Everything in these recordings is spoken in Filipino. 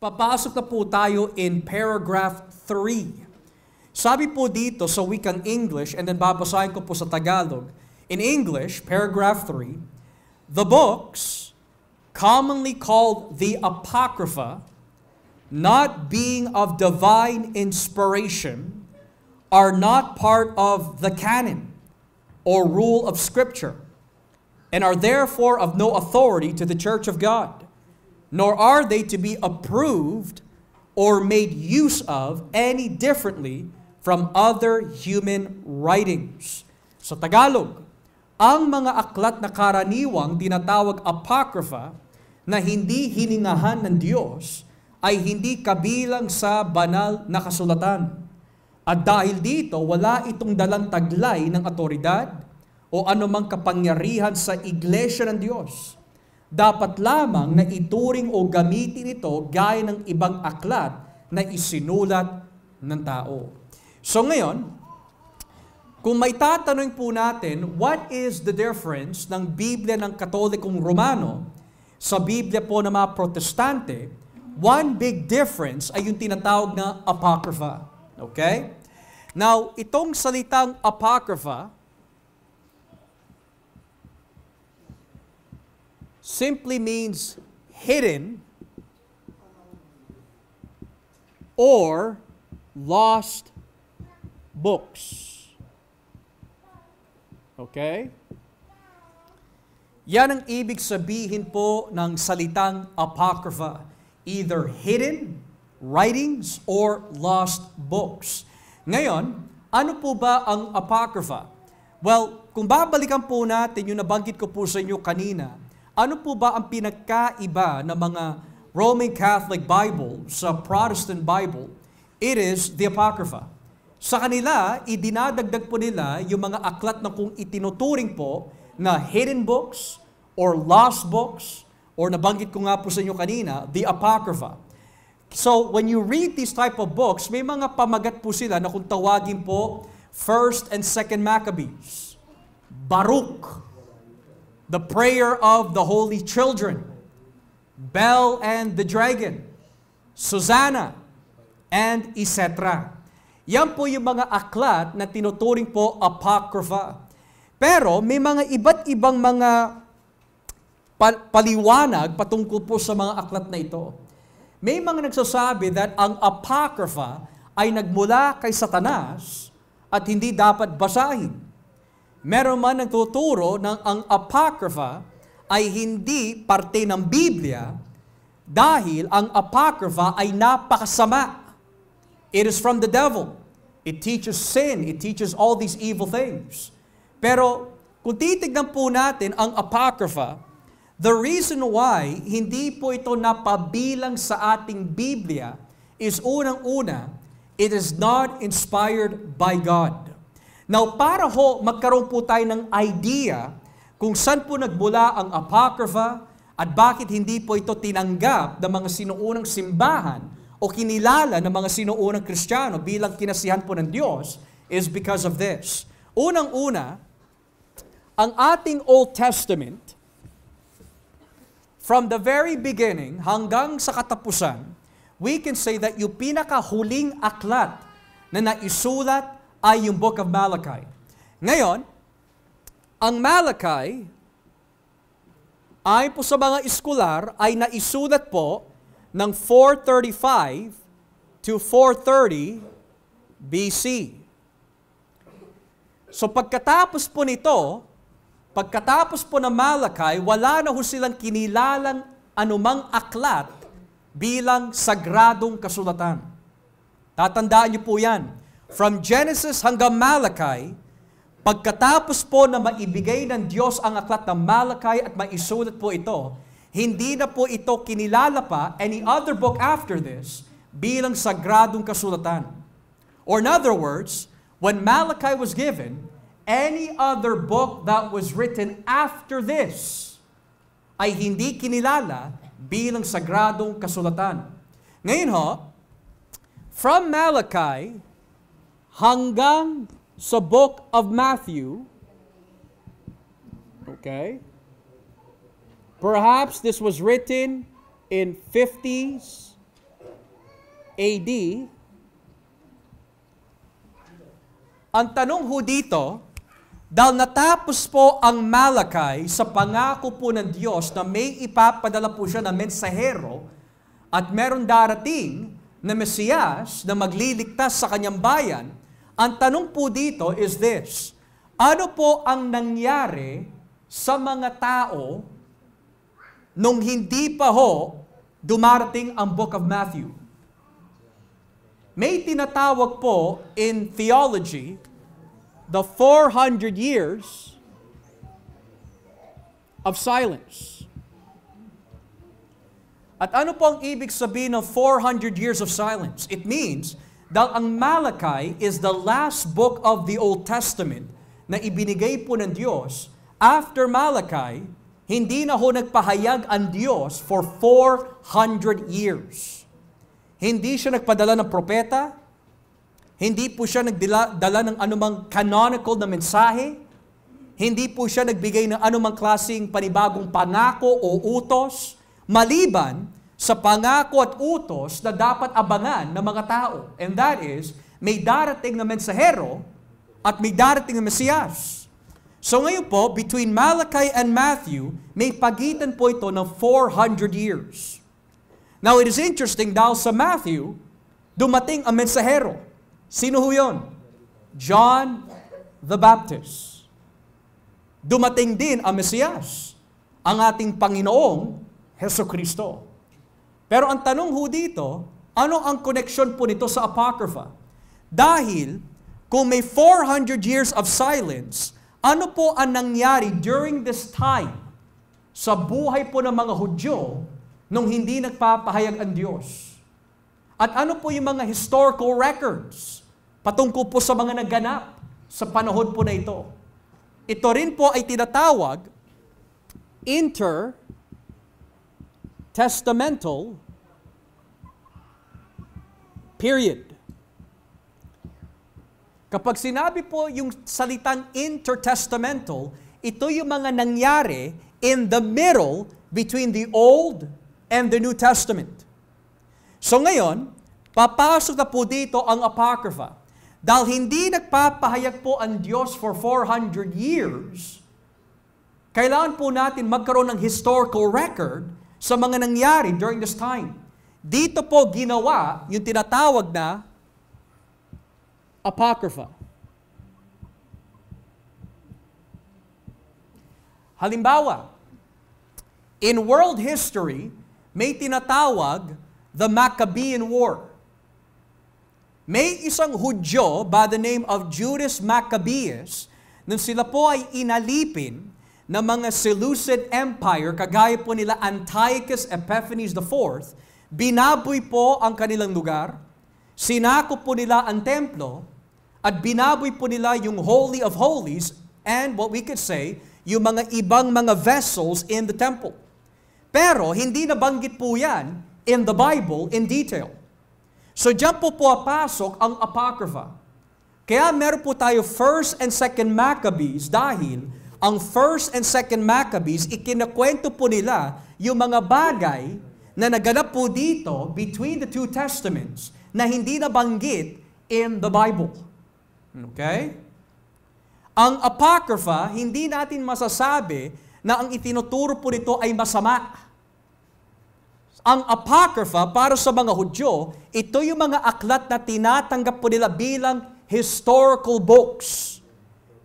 Papasok na po tayo in paragraph 3. Sabi po dito sa wikang English, and then babasahin ko po sa Tagalog. In English, paragraph 3, the books, commonly called the Apocrypha, not being of divine inspiration, are not part of the canon or rule of Scripture, and are therefore of no authority to the Church of God, nor are they to be approved or made use of any differently from other human writings. Sa Tagalog, ang mga aklat na karaniwang tinatawag apocrypha na hindi hiningahan ng Diyos ay hindi kabilang sa banal na kasulatan. At dahil dito, wala itong dalang taglay ng otoridad o anumang kapangyarihan sa iglesia ng Diyos. Dapat lamang na ituring o gamitin ito gaya ng ibang aklat na isinulat ng tao. So ngayon, kung may tatanungin po natin, what is the difference ng Biblia ng Katolikong Romano sa Biblia po ng mga Protestante, one big difference ay yung tinatawag na Apocrypha. Okay? Now, itong salitang Apocrypha simply means hidden or lost books. Okay? Yan ang ibig sabihin po ng salitang Apocrypha. Either hidden writings or lost books. Ngayon, ano po ba ang Apocrypha? Well, kung babalikan po natin yung nabanggit ko po sa inyo kanina, ano po ba ang pinagkaiba ng mga Roman Catholic Bible sa Protestant Bible? It is the Apocrypha. Sa kanila, idinadagdag po nila yung mga aklat na kung itinuturing po na hidden books or lost books, or nabanggit ko nga po sa inyo kanina, the Apocrypha. So, when you read these type of books, may mga pamagat po sila na kung tawagin po 1st and 2nd Maccabees, Baruch, the prayer of the holy children, Bel and the dragon, Susanna, and etc. Yan po yung mga aklat na tinuturing po Apocrypha. Pero may mga iba't ibang mga paliwanag patungkol po sa mga aklat na ito. May mga nagsasabi that ang Apocrypha ay nagmula kay Satanas at hindi dapat basahin. Meron man nagtuturo ng ang Apocrypha ay hindi parte ng Biblia dahil ang Apocrypha ay napakasama. It is from the devil. It teaches sin. It teaches all these evil things. Pero kung titignan po natin ang Apocrypha, the reason why hindi po ito napabilang sa ating Biblia is unang-una, it is not inspired by God. Now, para ho magkaroon po tayo ng idea kung saan po nagmula ang Apocrypha at bakit hindi po ito tinanggap ng mga sinuunang simbahan o kinilala ng mga sinuunang Kristiyano bilang kinasihan po ng Diyos is because of this. Unang-una, ang ating Old Testament, from the very beginning hanggang sa katapusan, we can say that yung pinakahuling aklat na naisulat ay yung Book of Malachi. Ngayon, ang Malachi, ayon po sa mga iskolar, ay naisulat po ng 435 to 430 BC. So pagkatapos po nito, pagkatapos po ng Malachi, wala na ho silang kinilalang anumang aklat bilang sagradong kasulatan. Tatandaan niyo po yan. From Genesis hanggang Malachi, pagkatapos po na maibigay ng Diyos ang aklat ng Malachi at maisulat po ito, hindi na po ito kinilala pa any other book after this bilang sagradong kasulatan. Or in other words, when Malachi was given, any other book that was written after this ay hindi kinilala bilang sagradong kasulatan. Ngayon ho, from Malachi hanggang sa Book of Matthew, okay, perhaps this was written in 50s AD. Ang tanong ho dito, dahil natapos po ang Malakay sa pangako po ng Diyos na may ipapadala po siya na mensahero at meron darating na Mesiyas na magliligtas sa kanyang bayan, ang tanong po dito is this: ano po ang nangyari sa mga tao nung hindi pa ho dumarating ang Book of Matthew? May tinatawag po in theology the 400 years of silence. At ano po ang ibig sabihin ng 400 years of silence? It means that ang Malakay is the last book of the Old Testament na ibinigay po ng Diyos. After Malakay, hindi na ho nagpahayag ang Diyos for 400 years. Hindi siya nagpadala ng propeta, hindi po siya nagdala ng anumang canonical na mensahe, hindi po siya nagbigay ng anumang klaseng panibagong pangako o utos, maliban sa pangako at utos na dapat abangan ng mga tao. And that is, may darating na mensahero at may darating na Mesiyas. So ngayon po, between Malachi and Matthew, may pagitan po ito ng 400 years. Now, it is interesting dahil sa Matthew, dumating ang mensahero. Sino ho yun? John the Baptist. Dumating din ang Mesiyas, ang ating Panginoong Hesukristo. Pero ang tanong ho dito, ano ang connection po nito sa Apocrypha? Dahil, kung may 400 years of silence, ano po ang nangyari during this time sa buhay po ng mga Hudyo nung hindi nagpapahayag ang Diyos? At ano po yung mga historical records patungkol po sa mga naganap sa panahon po na ito? Ito rin po ay tinatawag intertestamental period. Kapag sinabi po yung salitang intertestamental, ito yung mga nangyari in the middle between the Old and the New Testament. So ngayon, papasok na po dito ang Apocrypha. Dahil hindi nagpapahayag po ang Diyos for 400 years, kailangan po natin magkaroon ng historical record sa mga nangyari during this time. Dito po ginawa yung tinatawag na Apocrypha. Halimbawa, in world history, may tinatawag the Maccabean War. May isang Hudyo by the name of Judas Maccabeus, nung sila po ay inalipin ng mga Seleucid Empire, kagaya po nila Antiochus Epiphanes IV, binaboy po ang kanilang lugar, sinakop po nila ang templo, at binaboy po nila yung Holy of Holies and what we could say, yung mga ibang mga vessels in the temple. Pero hindi nabanggit po yan in the Bible in detail. So diyan po papasok ang Apocrypha. Kaya meron po tayo 1st and 2nd Maccabees dahil ang 1st and 2nd Maccabees, ikinakwento po nila yung mga bagay na naganap po dito between the two testaments na hindi nabanggit in the Bible. Okay? Ang Apocrypha, hindi natin masasabi na ang itinuturo po nito ay masama. Ang Apocrypha, para sa mga Hudyo, ito yung mga aklat na tinatanggap po nila bilang historical books.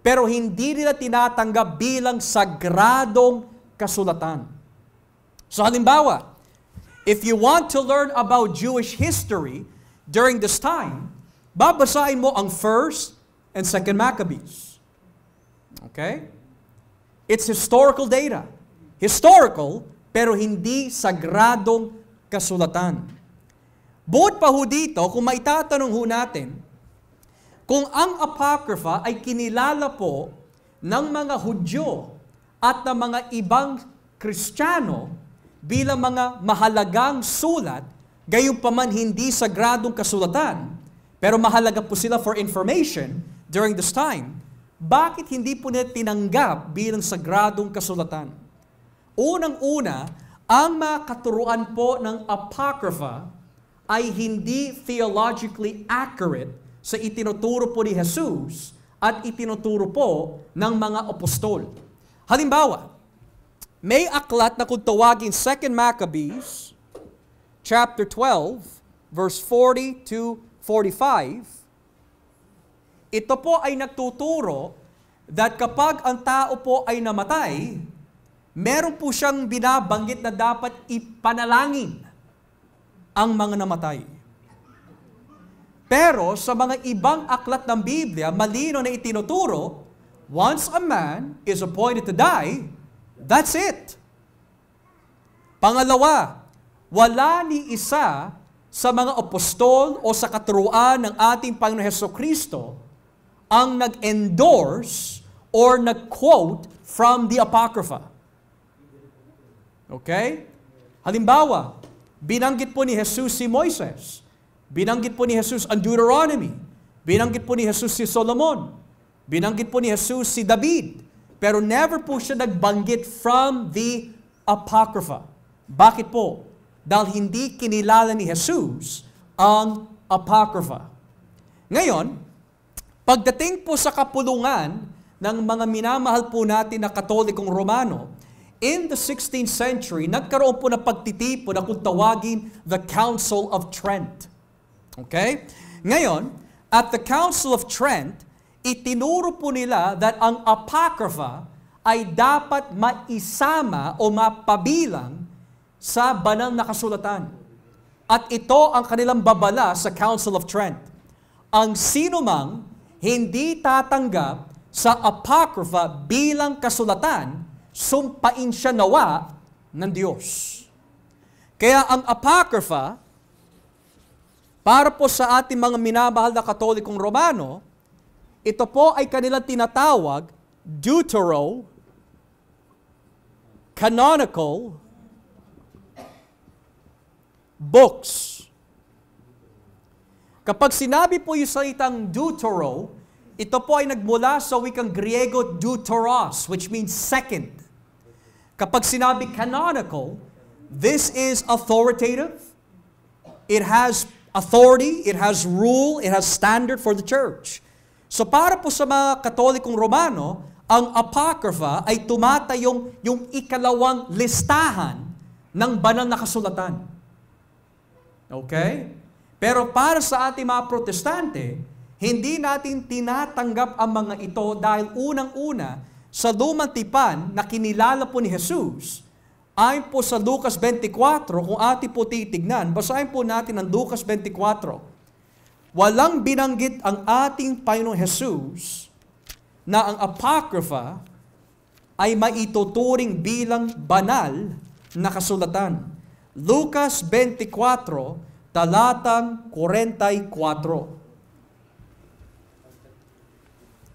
Pero hindi nila tinatanggap bilang sagradong kasulatan. So halimbawa, if you want to learn about Jewish history during this time, babasahin mo ang 1st and 2nd Maccabees. Okay? It's historical data. Historical, pero hindi sagradong kasulatan. Bukod pa ho dito, kung maitatanong ho natin, kung ang Apocrypha ay kinilala po ng mga Hudyo at ng mga ibang Kristiyano bilang mga mahalagang sulat, gayunpaman hindi sagradong kasulatan, pero mahalaga po sila for information during this time, bakit hindi po nila tinanggap bilang sagradong kasulatan? Unang-una, ang mga katuruan po ng Apocrypha ay hindi theologically accurate sa itinuturo po ni Jesus at itinuturo po ng mga apostol. Halimbawa, may aklat na kung tawagin 2 Maccabees, chapter 12, verse 40 to 45, ito po ay nagtuturo that kapag ang tao po ay namatay, meron po siyang binabanggit na dapat ipanalangin ang mga namatay. Pero sa mga ibang aklat ng Biblia, malino na itinuturo, once a man is appointed to die, that's it. Pangalawa, wala ni isa sa mga apostol o sa katuruan ng ating Panginoon Hesukristo ang nag-endorse or nag-quote from the Apocrypha. Okay? Halimbawa, binanggit po ni Jesus si Moises. Binanggit po ni Jesus ang Deuteronomy. Binanggit po ni Jesus si Solomon. Binanggit po ni Jesus si David. Pero never po siya nagbanggit from the Apocrypha. Bakit po? Dahil hindi kinilala ni Jesus ang Apocrypha. Ngayon, pagdating po sa kapulungan ng mga minamahal po natin na Katolikong Romano, in the 16th century, nagkaroon po na pagtitipon na kung tawagin the Council of Trent. Okay? Ngayon, at the Council of Trent, itinuro po nila that ang Apocrypha ay dapat maisama o mapabilang sa banal na kasulatan. At ito ang kanilang babala sa Council of Trent. Ang sinumang hindi tatanggap sa Apocrypha bilang kasulatan, sumpain siya nawa ng Diyos. Kaya ang Apocrypha, para po sa ating mga minamahal na Katolikong Romano, ito po ay kanilang tinatawag Deutero-canonical books. Kapag sinabi po yung salitang Deutero, ito po ay nagmula sa wikang Griego deuteros, which means second. Kapag sinabi canonical, this is authoritative. It has authority, it has rule, it has standard for the church. So para po sa mga Katolikong Romano, ang Apocrypha ay tumatayong yung ikalawang listahan ng banal na kasulatan. Okay? Pero para sa ating mga Protestante, hindi natin tinatanggap ang mga ito dahil unang-una sa lumang tipan na kinilala po ni Jesus, ayon po sa Lucas 24, kung ating po titignan, basahin po natin ang Lucas 24. Walang binanggit ang ating Panginoong Jesus na ang Apocrypha ay maituturing bilang banal na kasulatan. Lucas 24, talatang 44.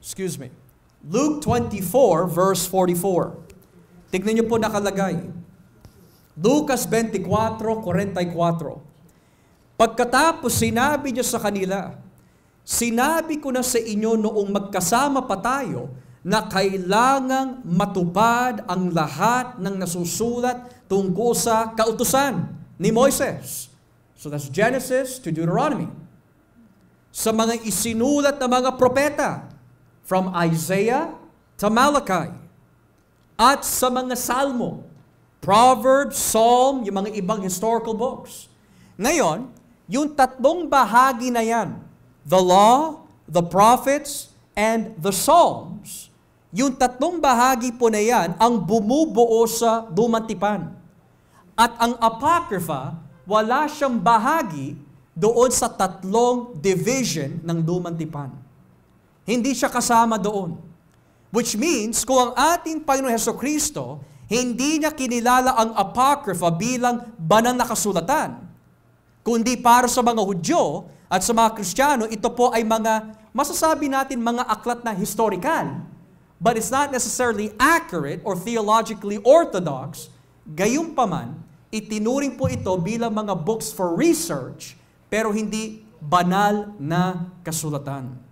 Excuse me. Luke 24, verse 44. Tignan niyo po nakalagay. Lucas 24, 44. Pagkatapos sinabi niya sa kanila, sinabi ko na sa inyo noong magkasama pa tayo na kailangang matupad ang lahat ng nasusulat tungkol sa kautusan ni Moises. So that's Genesis to Deuteronomy. Sa mga isinulat na mga propeta, from Isaiah to Malachi, at sa mga Salmo, Proverbs, Psalm, yung mga ibang historical books. Ngayon, yung tatlong bahagi na yan, the law, the prophets, and the Psalms, yung tatlong bahagi po na yan ang bumubuo sa lumang tipan. At ang Apocrypha, wala siyang bahagi doon sa tatlong division ng lumang tipan. Hindi siya kasama doon. Which means, kung ang ating Panginoon Hesukristo, hindi niya kinilala ang Apocrypha bilang banal na kasulatan, kundi para sa mga Hudyo at sa mga Kristiyano, ito po ay mga, masasabi natin mga aklat na historical, but it's not necessarily accurate or theologically orthodox. Gayunpaman, itinuring po ito bilang mga books for research, pero hindi banal na kasulatan.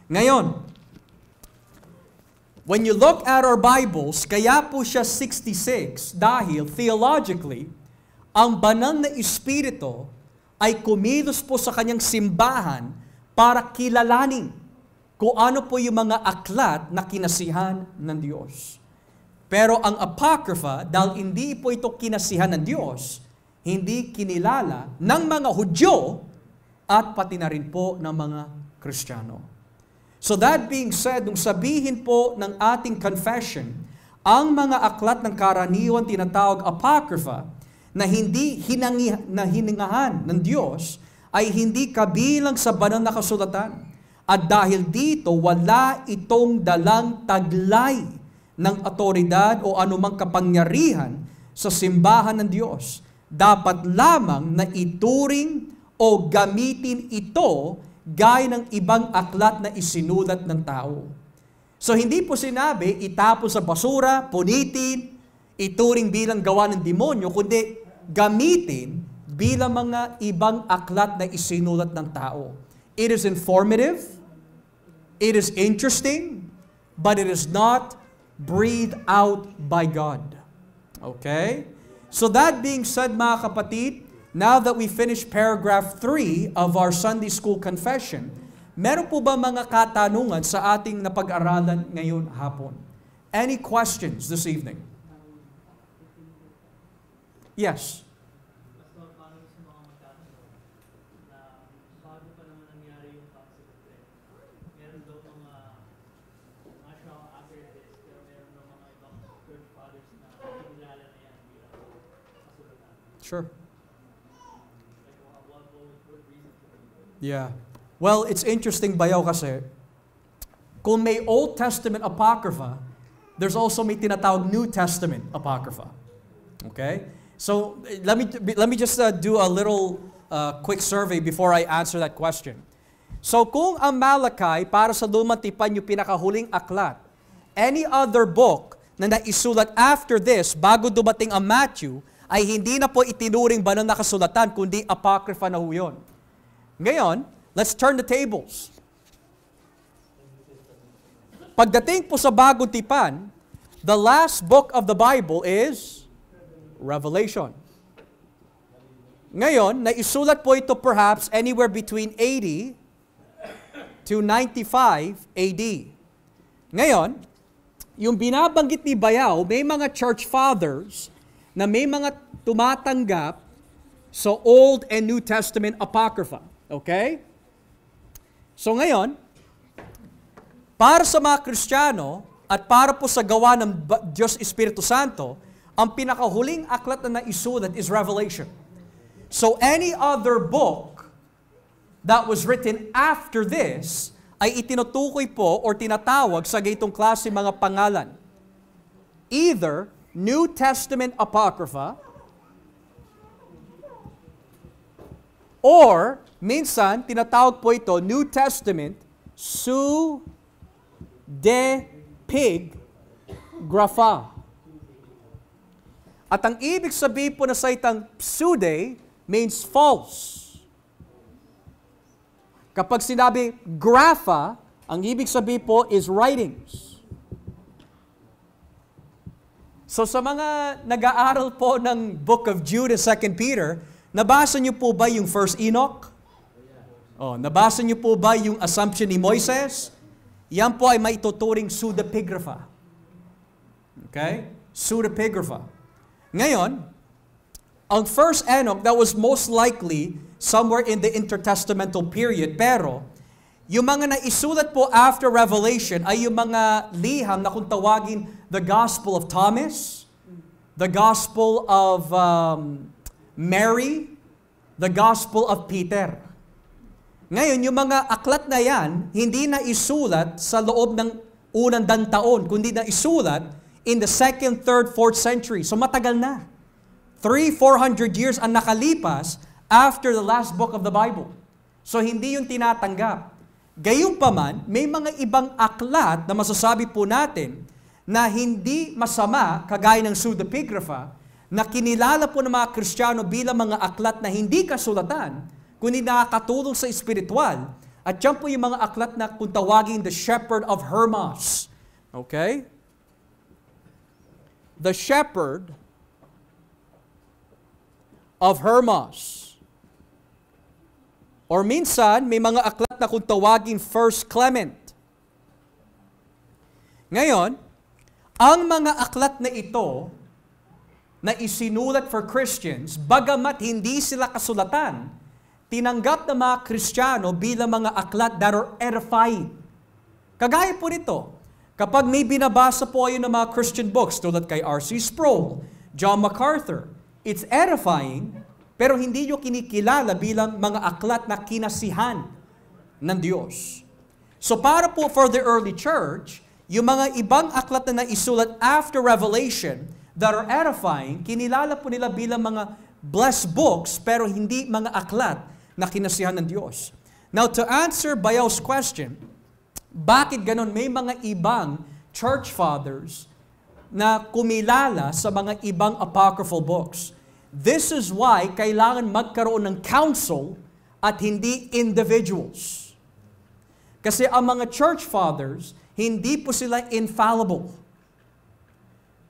Ngayon, when you look at our Bibles, kaya po siya 66 dahil theologically, ang banal na Espiritu ay kumilos po sa kanyang simbahan para kilalanin kung ano po yung mga aklat na kinasihan ng Diyos. Pero ang Apocrypha, dahil hindi po ito kinasihan ng Diyos, hindi kinilala ng mga Hudyo at pati na rin po ng mga Kristiyano. So that being said, nung sabihin po ng ating confession, ang mga aklat ng karaniwan tinatawag Apocrypha na hindi hiningahan ng Diyos ay hindi kabilang sa banal na kasulatan. At dahil dito, wala itong dalang taglay ng otoridad o anumang kapangyarihan sa simbahan ng Diyos. Dapat lamang na ituring o gamitin ito gaya ng ibang aklat na isinulat ng tao. So hindi po sinabi, itapon sa basura, punitin, ituring bilang gawa ng demonyo, kundi gamitin bilang mga ibang aklat na isinulat ng tao. It is informative, it is interesting, but it is not breathed out by God. Okay? So that being said, mga kapatid, now that we finished paragraph 3 of our Sunday School Confession, meron po ba mga katanungan sa ating napag-aralan ngayon hapon? Any questions this evening? Yes. Sure. Yeah. Well, it's interesting bayaw kasi, kung may Old Testament Apocrypha, there's also may tinatawag New Testament Apocrypha. Okay? So, let me just do a little quick survey before I answer that question. So, kung ang Malachi para sa Lumang Tipan yung pinakahuling aklat, any other book na naisulat after this, bago dumating ang Matthew, ay hindi na po itinuring banal na kasulatan, kundi Apocrypha na ho yun. Ngayon, let's turn the tables. Pagdating po sa Bagong Tipan, the last book of the Bible is Revelation. Ngayon, naisulat po ito perhaps anywhere between 80 to 95 AD. Ngayon, yung binabanggit ni Bayaw, may mga church fathers na may mga tumatanggap sa Old and New Testament Apocrypha. Okay? So ngayon, para sa mga Kristiyano at para po sa gawa ng Diyos Espiritu Santo, ang pinakahuling aklat na naisulat is Revelation. So any other book that was written after this ay itinutukoy po or tinatawag sa gaytong klase mga pangalan. Either New Testament Apocrypha or minsan tinatawag po ito New Testament pseudepigrapha. At ang ibig sabihin po na salitang pseude means false. Kapag sinabi grapha, ang ibig sabihin po is writings. So sa mga nag-aaral po ng Book of Jude and 2 Peter, nabasa niyo po ba yung First Enoch? Oh, nabasa niyo po ba yung Assumption ni Moises? Yan po ay maituturing pseudepigrapha. Okay? Pseudepigrapha. Ngayon, ang First Enoch, that was most likely somewhere in the intertestamental period, pero yung mga naisulat po after Revelation ay yung mga liham na kung tawagin the Gospel of Thomas, the Gospel of Mary, the Gospel of Peter. Ngayon, yung mga aklat na yan, hindi na isulat sa loob ng unang taon, kundi na isulat in the 2nd, 3rd, 4th century. So matagal na. 300-400 years ang nakalipas after the last book of the Bible. So hindi yung tinatanggap. Gayunpaman, may mga ibang aklat na masasabi po natin na hindi masama, kagaya ng pseudepigrapha, na kinilala po ng mga Kristiyano bilang mga aklat na hindi kasulatan, kundi nakakatulong sa espiritual. At yan po yung mga aklat na kung tawagin the Shepherd of Hermas. Okay? The Shepherd of Hermas. Or minsan, may mga aklat na kung tawagin First Clement. Ngayon, ang mga aklat na ito na isinulat for Christians, bagamat hindi sila kasulatan, tinanggap ng mga Kristiyano bilang mga aklat that are edifying. Kagaya po nito, kapag may binabasa po kayo ng mga Christian books tulad kay R.C. Sproul, John MacArthur, it's edifying, pero hindi nyo kinikilala bilang mga aklat na kinasihan ng Diyos. So para po for the early church, yung mga ibang aklat na naisulat after Revelation that are edifying, kinilala po nila bilang mga blessed books, pero hindi mga aklat na kinasihan ng Diyos. Now, to answer Bayao's question, bakit ganon? May mga ibang church fathers na kumilala sa mga ibang apocryphal books. This is why kailangan magkaroon ng council at hindi individuals. Kasi ang mga church fathers, hindi po sila infallible.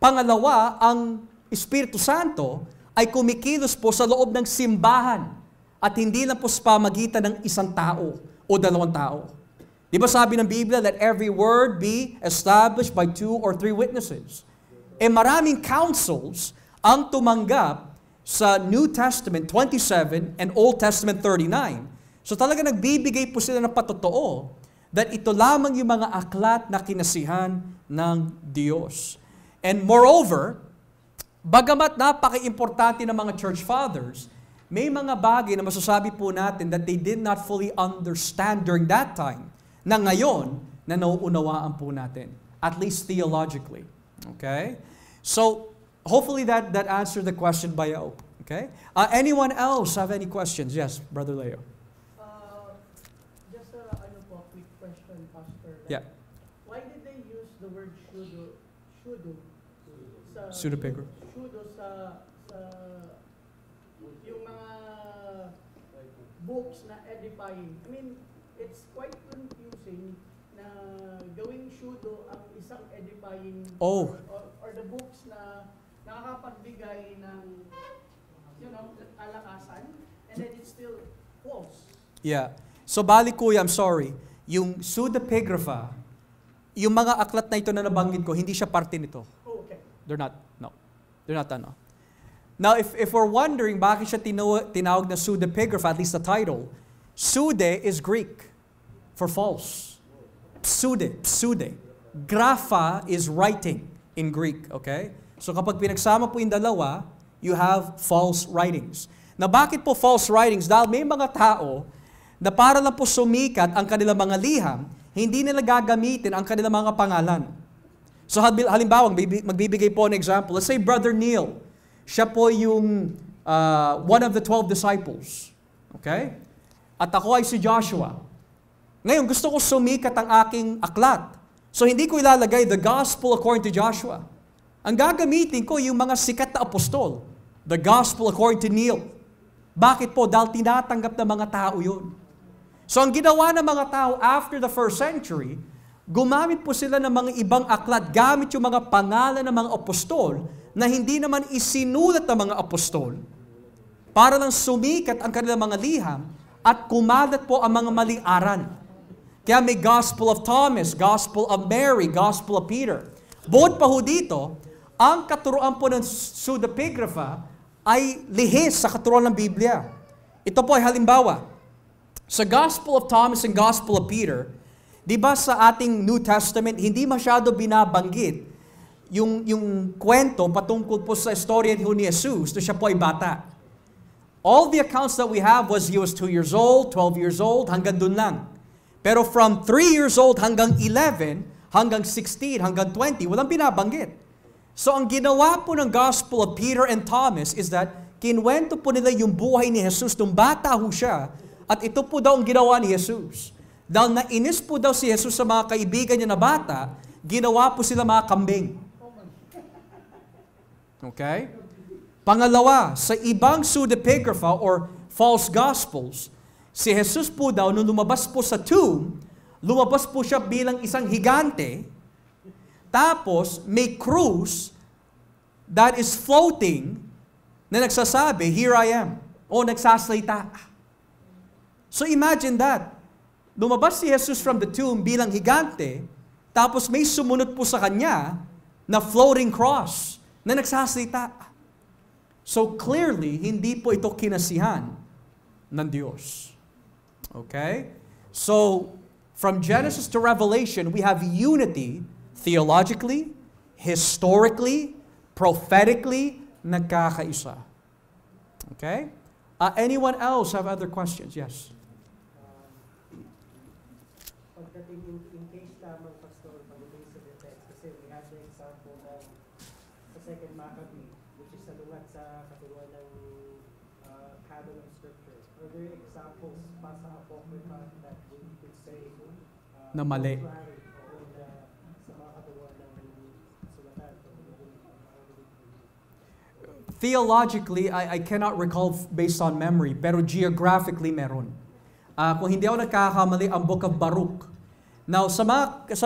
Pangalawa, ang Espiritu Santo ay kumikilos po sa loob ng simbahan at hindi lang po sa pamagitan ng isang tao o dalawang tao. Di ba sabi ng Biblia, let every word be established by 2 or 3 witnesses. Maraming councils ang tumanggap sa New Testament 27 and Old Testament 39. So talaga nagbibigay po sila ng patotoo that ito lamang yung mga aklat na kinasihan ng Diyos. And moreover, bagamat napaka-importante ng mga church fathers, may mga bagay na masasabi po natin that they did not fully understand during that time, na ngayon, na nauunawaan po natin, at least theologically. Okay? So, hopefully that answered the question by Yao. Okay? Anyone else have any questions? Yes, Brother Leo. Just a quick question, Pastor. Yeah. Why did they use the word Pseudepigrapha. Pseudo sa yung mga books na edifying. I mean, it's quite confusing na gawing pseudo ang isang edifying or the books na nakakapagbigay ng alakasan and then it's still false. Yeah. So balik kuya, I'm sorry. Yung pseudepigrapha, yung mga aklat na ito na nabanggit ko, hindi siya parte nito. Okay. They're not, no. They're not, no. Now, if we're wondering bakit siya tinawag na pseudepigrapha, at least the title, pseude is Greek for false. Pseude. Grapha is writing in Greek, okay? So kapag pinagsama po yung dalawa, you have false writings. Na bakit po false writings? Dahil may mga tao na para lang po sumikat ang kanilang mga liham, hindi nila gagamitin ang kanilang mga pangalan. So halimbawa, magbibigay po ng example. Let's say Brother Neil. Siya po yung one of the 12 disciples. Okay? At ako ay si Joshua. Ngayon, gusto ko sumikat ang aking aklat. So hindi ko ilalagay the gospel according to Joshua. Ang gagamitin ko yung mga sikat na apostol. The gospel according to Neil. Bakit po? Dahil tinatanggap ng mga tao yun. So ang ginawa ng mga tao after the first century, gumamit po sila ng mga ibang aklat, gamit yung mga pangalan ng mga apostol na hindi naman isinulat ng mga apostol para lang sumikat ang kanilang mga liham at kumalat po ang mga maling aral. Kaya may Gospel of Thomas, Gospel of Mary, Gospel of Peter. Bukod pa ho dito, ang katuruan po ng pseudepigrapha ay lihis sa katuruan ng Biblia. Ito po ay halimbawa. Sa Gospel of Thomas and Gospel of Peter, di ba sa ating New Testament, hindi masyado binabanggit yung kwento patungkol po sa istorya ni Jesus na siya po ay bata. All the accounts that we have was he was 2 years old, 12 years old, hanggang dun lang. Pero from 3 years old hanggang 11, hanggang 16, hanggang 20, walang binabanggit. So ang ginawa po ng Gospel of Peter and Thomas is that kinwento po nila yung buhay ni Jesus nung bata ho siya at ito po daw ang ginawa ni Jesus. Dahil nainis po daw si Jesus sa mga kaibigan niya na bata, ginawa po sila mga kambing. Okay? Pangalawa, sa ibang pseudepigrapha or false gospels, si Jesus po daw, nung lumabas po sa tomb, lumabas po siya bilang isang higante, tapos may cruise that is floating na nagsasabi, here I am, o nagsasalita. So imagine that. Lumabas si Jesus from the tomb bilang higante, tapos may sumunod po sa kanya na floating cross na nagsasalita. So clearly, hindi po ito kinasihan ng Diyos. Okay? So, from Genesis to Revelation, we have unity theologically, historically, prophetically, nagkakaisa. Okay? Anyone else have other questions? Yes. Pagdating in case lamang, Pastor, pagdating sa text, kasi we have the example ng sa second Maccabee, which is salungat sa katuluan ng canon of Scripture. Are there examples pa sa Apocrypha that we could say Na mali. sa mga katuluan ng sulatan? Theologically, I cannot recall based on memory, pero geographically meron. Kung hindi ako nagkakamali, ang Book of Baruch. Now, sa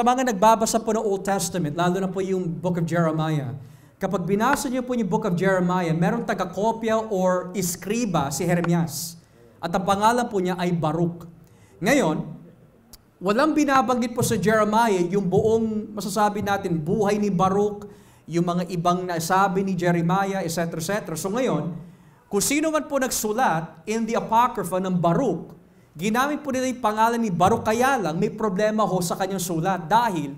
mga nagbabasa po ng Old Testament, lalo na po yung Book of Jeremiah, kapag binasa niyo po yung Book of Jeremiah, merong taga-kopya or iskriba si Jeremias. At ang pangalan po niya ay Baruch. Ngayon, walang binabanggit po sa Jeremiah yung buong, masasabi natin, buhay ni Baruch, yung mga ibang nasabi ni Jeremiah, etc., etc. So ngayon, kung sino man po nagsulat in the Apocrypha ng Baruch, ginamit po nila yung pangalan ni Baruch, kaya lang may problema ho sa kanyang sulat dahil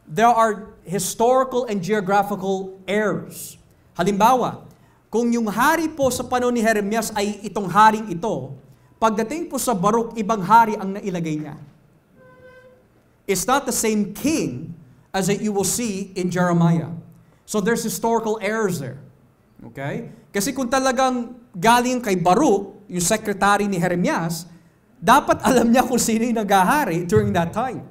there are historical and geographical errors. Halimbawa, kung yung hari po sa panahon ni Jeremias ay itong haring ito, pagdating po sa Baruch, ibang hari ang nailagay niya. It's not the same king as that you will see in Jeremiah. So there's historical errors there. Okay? Kasi kung talagang galing kay Baruch, yung secretary ni Jeremias, dapat alam niya kung sino yung naghahari during that time.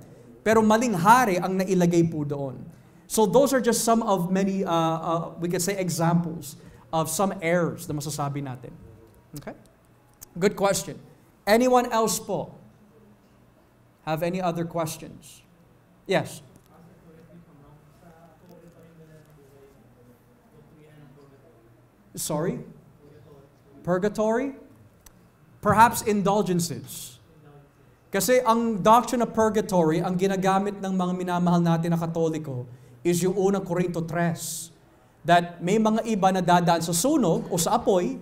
Pero maling hari ang nailagay po doon. So those are just some of many, we could say, examples of some errors na masasabi natin. Okay? Good question. Anyone else po? Have any other questions? Yes. Sorry? Purgatory? Perhaps indulgences. Kasi ang doctrine of purgatory, ang ginagamit ng mga minamahal natin na Katoliko, is yung unang Korinto 3. That may mga iba na dadaan sa sunog o sa apoy,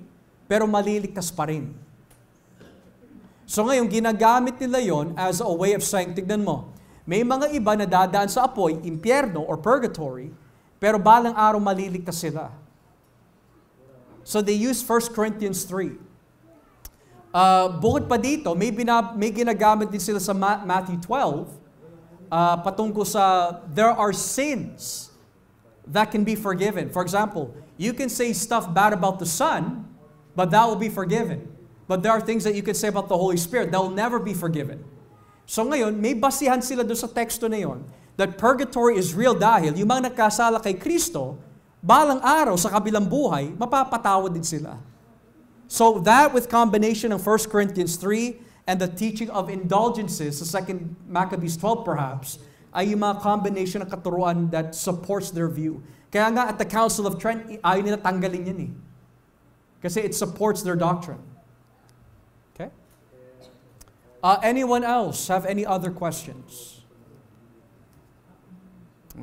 pero maliligtas pa rin. So ngayon, ginagamit nila yon as a way of saying, tignan mo, may mga iba na dadaan sa apoy, impyerno or purgatory, pero balang araw maliligtas sila. So they use 1 Corinthians 3. Bukod pa dito, may ginagamit din sila sa Matthew 12 patungkol sa there are sins that can be forgiven. For example, you can say stuff bad about the Son, but that will be forgiven. But there are things that you can say about the Holy Spirit that will never be forgiven. So ngayon, may basihan sila doon sa teksto na yon that purgatory is real dahil yung mga nagkasala kay Kristo, balang araw sa kabilang buhay, mapapatawad din sila. So that with combination of 1 Corinthians 3 and the teaching of indulgences, the 2 Maccabees 12 perhaps, ay yung mga combination ng katuruan that supports their view. Kaya nga at the Council of Trent, ayaw nila tanggalin yan eh. Kasi it supports their doctrine. Okay? Anyone else have any other questions?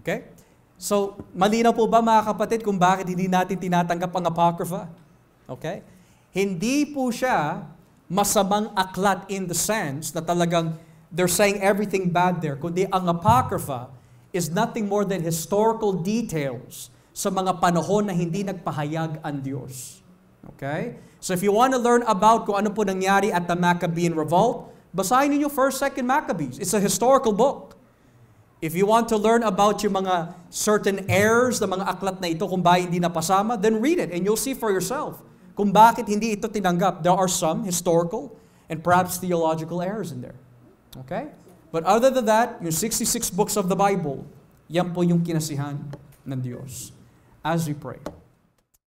Okay? So, malinaw po ba mga kapatid kung bakit hindi natin tinatanggap ang Apocrypha? Okay? Hindi po siya masamang aklat in the sense na talagang they're saying everything bad there. Kundi ang Apocrypha is nothing more than historical details sa mga panahon na hindi nagpahayag ang Diyos. Okay? So if you want to learn about kung ano po nangyari at the Maccabean Revolt, basahin niyo 1st, 2nd Maccabees. It's a historical book. If you want to learn about yung mga certain errors na mga aklat na ito kung bakit hindi napasama, then read it and you'll see for yourself kung bakit hindi ito tinanggap. There are some historical and perhaps theological errors in there. Okay? But other than that, yung 66 books of the Bible, yan po yung kinasihan ng Diyos. As we pray.